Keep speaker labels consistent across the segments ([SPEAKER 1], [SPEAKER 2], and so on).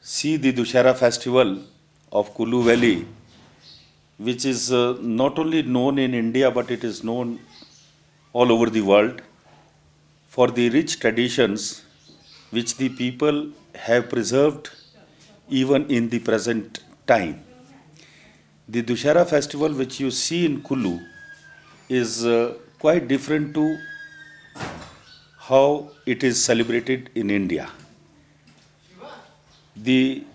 [SPEAKER 1] see the Dussehra festival of Kullu Valley, which is not only known in India but it is known all over the world for the rich traditions which the people have preserved even in the present time. The Dussehra festival which you see in Kullu is quite different to how it is celebrated in India. The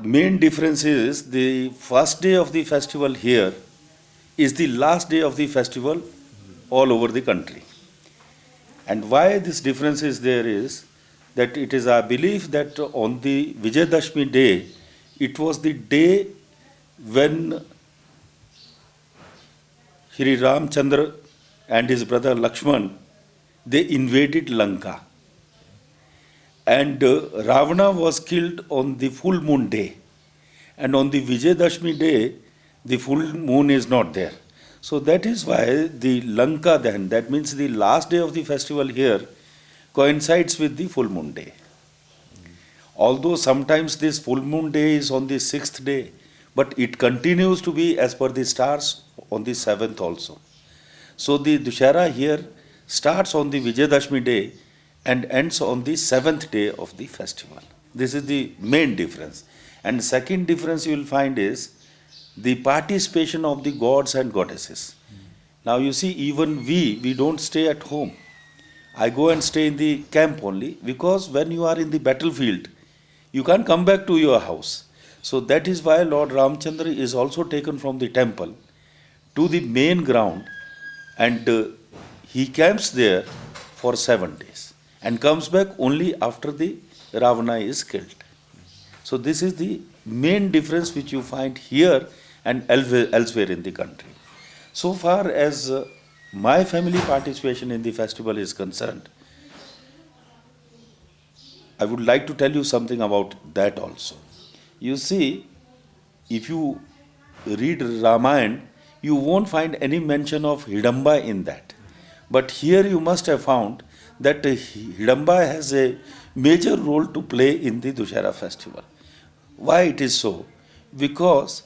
[SPEAKER 1] main difference is the first day of the festival here is the last day of the festival all over the country. And why this difference is there is that it is our belief that on the Vijayadashami day, it was the day when Shree Ram Chandra and his brother Laxman, they invaded Lanka. And Ravana was killed on the full moon day. And on the Vijayadashami day, the full moon is not there. So that is why the Lanka then, that means the last day of the festival here, coincides with the full moon day. Although sometimes this full moon day is on the 6th day, but it continues to be as per the stars on the 7th also. So the Dussehra here starts on the Vijayadashami day and ends on the 7th day of the festival. This is the main difference. And second difference you will find is the participation of the gods and goddesses. Now you see, even we don't stay at home. I go and stay in the camp only because when you are in the battlefield, you can't come back to your house. So that is why Lord Ram Chandra is also taken from the temple to the main ground and he camps there for 7 days and comes back only after the Ravana is killed. So this is the main difference which you find here and elsewhere in the country. So far as my family participation in the festival is concerned, I would like to tell you something about that also. You see, if you read Ramayana, you won't find any mention of Hidamba in that. But here you must have found that Hidamba has a major role to play in the Dussehra festival. Why it is so? Because,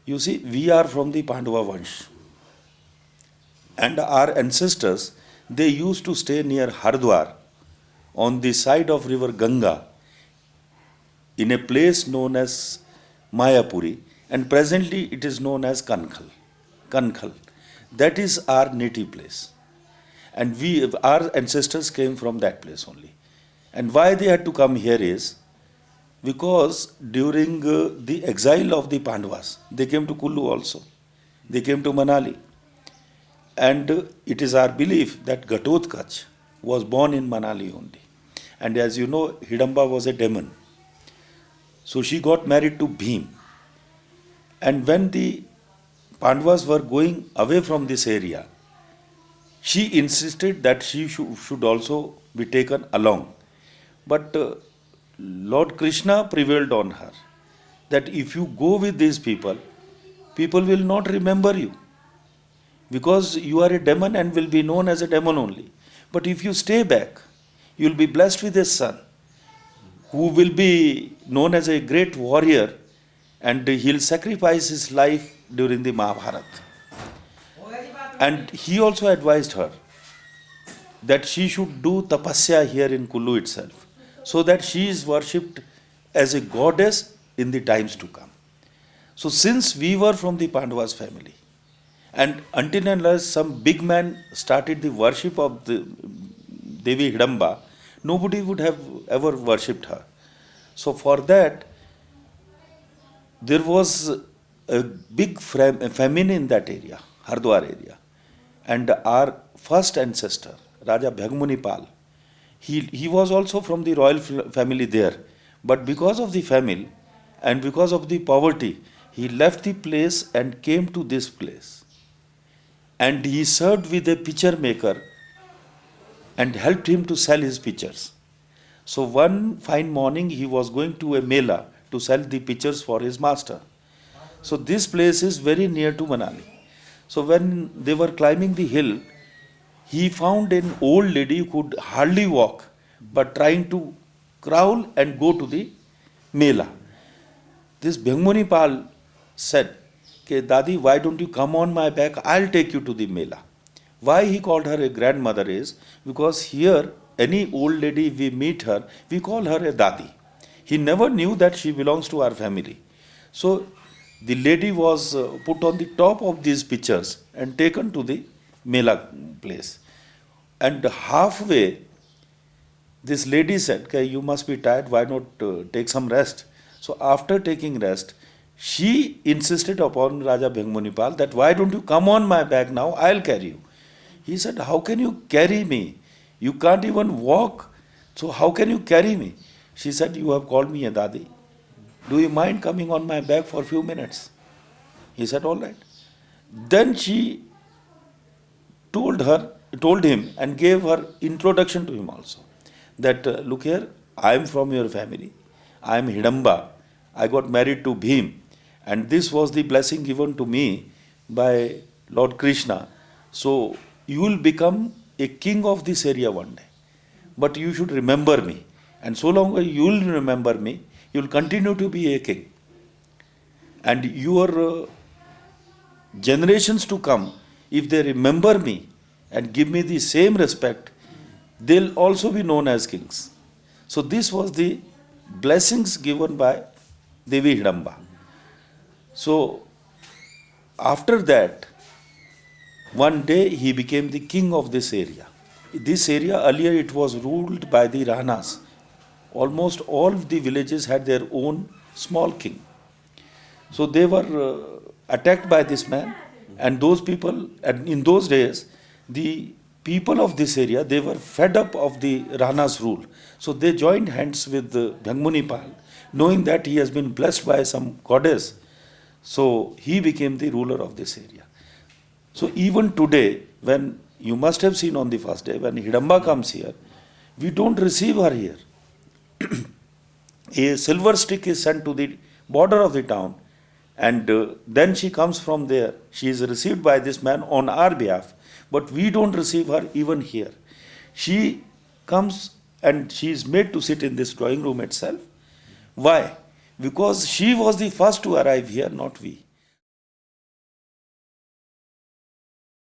[SPEAKER 1] you see, we are from the Pandava Vansh. And our ancestors, they used to stay near Hardwar on the side of river Ganga in a place known as Mayapuri, and presently it is known as Kankhal. That is our native place. And our ancestors came from that place only. And why they had to come here is because during the exile of the Pandavas, they came to Kullu also. They came to Manali. And it is our belief that Ghatotkacha was born in Manali only. And as you know, Hidamba was a demon. So she got married to Bhim. And when the Pandavas were going away from this area, she insisted that she should also be taken along. But Lord Krishna prevailed on her that if you go with these people, people will not remember you because you are a demon and will be known as a demon only. But if you stay back, you will be blessed with a son who will be known as a great warrior and he'll sacrifice his life during the Mahabharata. And he also advised her that she should do tapasya here in Kullu itself, so that she is worshipped as a goddess in the times to come. So since we were from the Pandavas family, and until and unless some big man started the worship of the Devi Hidamba, nobody would have ever worshipped her. So for that, there was a big famine in that area, Hardwar area. And our first ancestor, Raja Bhagmuni Pal, he was also from the royal family there. But because of the famine and because of the poverty, he left the place and came to this place. And he served with a pitcher maker and helped him to sell his pitchers. So one fine morning he was going to a mela to sell the pitchers for his master. So this place is very near to Manali. So when they were climbing the hill, he found an old lady who could hardly walk, but trying to crawl and go to the Mela. This Bhangmuni Pal said, "Ke Dadi, why don't you come on my back? I'll take you to the Mela." Why he called her a grandmother is because here any old lady we meet her, we call her a Dadi. He never knew that she belongs to our family. So the lady was put on the top of these pictures and taken to the Mela place. And halfway, this lady said, "Okay, you must be tired, why not take some rest?" So after taking rest, she insisted upon Raja Bhangmunipal that why don't you come on my back now, I'll carry you. He said, "How can you carry me? You can't even walk. So how can you carry me?" She said, "You have called me a Dadi. Do you mind coming on my back for a few minutes?" He said, "All right." Then she told him and gave her introduction to him also. That look here, I am from your family. I am Hidamba. I got married to Bhim. And this was the blessing given to me by Lord Krishna. So you will become a king of this area one day. But you should remember me. And so long as you will remember me, you will continue to be a king. And your generations to come, if they remember me and give me the same respect, they'll also be known as kings. So this was the blessings given by Devi Hidamba. So after that, one day he became the king of this area. This area earlier it was ruled by the Ranas. Almost all the villages had their own small king. So they were attacked by this man, and those people, and in those days, the people of this area, they were fed up of the Rana's rule. So they joined hands with Bhangmunipal, knowing that he has been blessed by some goddess. So he became the ruler of this area. So even today, when you must have seen on the first day, when Hidamba comes here, we don't receive her here. A silver stick is sent to the border of the town, and then she comes from there. She is received by this man on our behalf, but we don't receive her even here. She comes and she is made to sit in this drawing room itself. Why? Because she was the first to arrive here, not we.